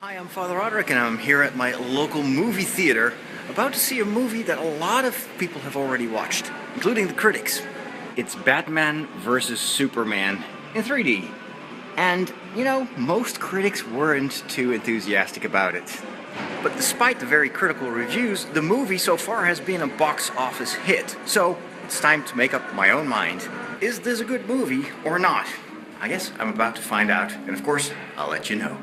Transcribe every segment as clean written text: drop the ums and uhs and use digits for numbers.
Hi, I'm Father Roderick, and I'm here at my local movie theater about to see a movie that a lot of people have already watched, including the critics. It's Batman vs. Superman in 3D. And, you know, most critics weren't too enthusiastic about it. But despite the very critical reviews, the movie so far has been a box office hit. So, it's time to make up my own mind. Is this a good movie or not? I guess I'm about to find out, and of course, I'll let you know.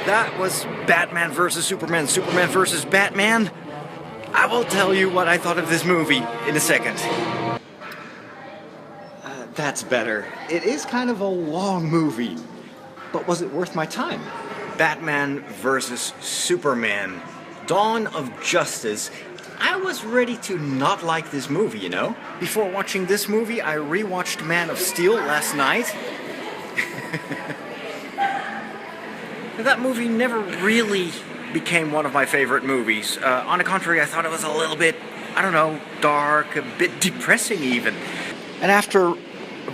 That was Batman vs. Superman, Superman vs. Batman. I will tell you what I thought of this movie in a second. That's better. It is kind of a long movie, but was it worth my time? Batman vs. Superman, Dawn of Justice. I was ready to not like this movie, you know? Before watching this movie, I rewatched Man of Steel last night. That movie never really became one of my favorite movies. On the contrary, I thought it was a little bit, I don't know, dark, a bit depressing even. And after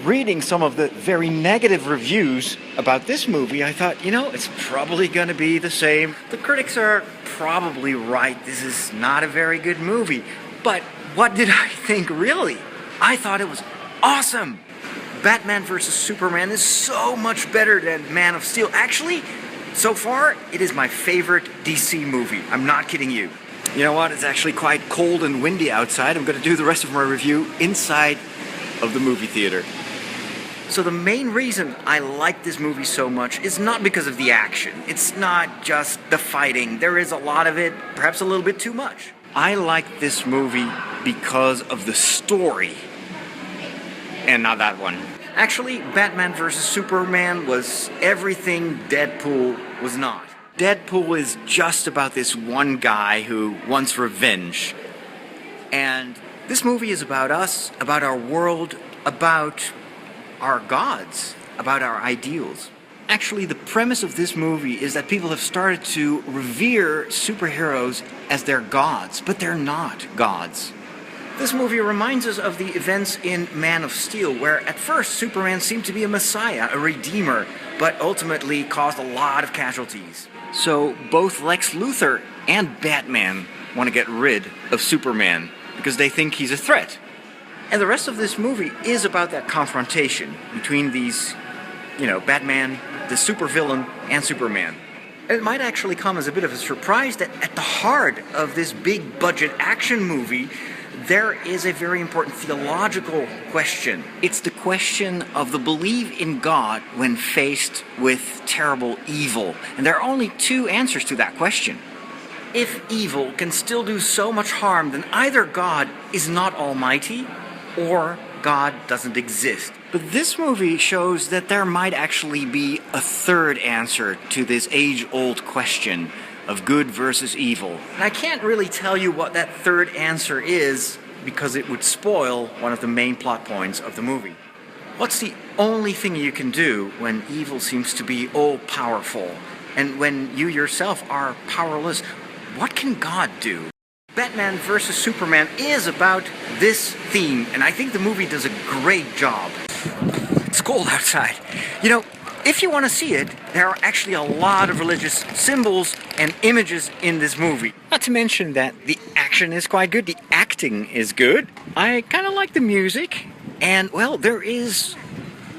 reading some of the very negative reviews about this movie, I thought, you know, it's probably going to be the same. The critics are probably right. This is not a very good movie. But what did I think, really? I thought it was awesome. Batman vs. Superman is so much better than Man of Steel. Actually, so far, it is my favorite DC movie. I'm not kidding you. You know what? It's actually quite cold and windy outside. I'm going to do the rest of my review inside of the movie theater. So the main reason I like this movie so much is not because of the action. It's not just the fighting. There is a lot of it, perhaps a little bit too much. I like this movie because of the story. And not that one. Actually, Batman vs. Superman was everything Deadpool was not. Deadpool is just about this one guy who wants revenge. And this movie is about us, about our world, about our gods, about our ideals. Actually, the premise of this movie is that people have started to revere superheroes as their gods, but they're not gods. This movie reminds us of the events in Man of Steel, where at first Superman seemed to be a messiah, a redeemer, but ultimately caused a lot of casualties. So both Lex Luthor and Batman want to get rid of Superman because they think he's a threat. And the rest of this movie is about that confrontation between these, you know, Batman, the supervillain, and Superman. And it might actually come as a bit of a surprise that at the heart of this big budget action movie, there is a very important theological question. It's the question of the belief in God when faced with terrible evil. And there are only two answers to that question. If evil can still do so much harm, then either God is not almighty, or God doesn't exist. But this movie shows that there might actually be a third answer to this age-old question of good versus evil. And I can't really tell you what that third answer is because it would spoil one of the main plot points of the movie. What's the only thing you can do when evil seems to be all-powerful? And when you yourself are powerless, what can God do? Batman vs. Superman is about this theme, and I think the movie does a great job. It's cold outside. You know, if you want to see it, there are actually a lot of religious symbols and images in this movie. Not to mention that the action is quite good, the acting is good. I kind of like the music, and well, there is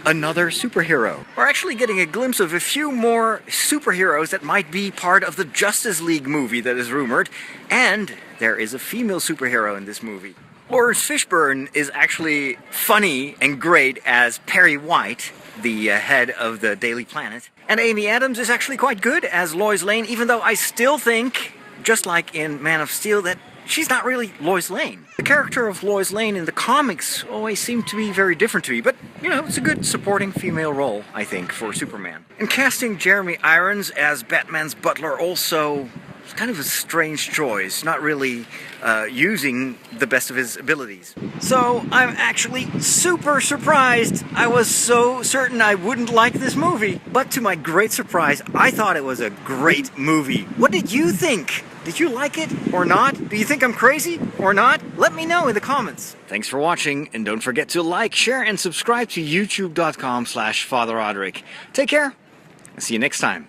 another superhero. We're actually getting a glimpse of a few more superheroes that might be part of the Justice League movie that is rumored, and there is a female superhero in this movie. Lawrence Fishburne is actually funny and great as Perry White, the head of the Daily Planet. And Amy Adams is actually quite good as Lois Lane, even though I still think, just like in Man of Steel, that she's not really Lois Lane. The character of Lois Lane in the comics always seemed to be very different to me, but, you know, it's a good supporting female role, I think, for Superman. And casting Jeremy Irons as Batman's butler also is kind of a strange choice, not really using the best of his abilities. So, I'm actually super surprised. I was so certain I wouldn't like this movie, but to my great surprise, I thought it was a great movie. What did you think? Did you like it or not? Do you think I'm crazy or not? Let me know in the comments. Thanks for watching, and don't forget to like, share, and subscribe to youtube.com/FatherRoderick. Take care, and see you next time.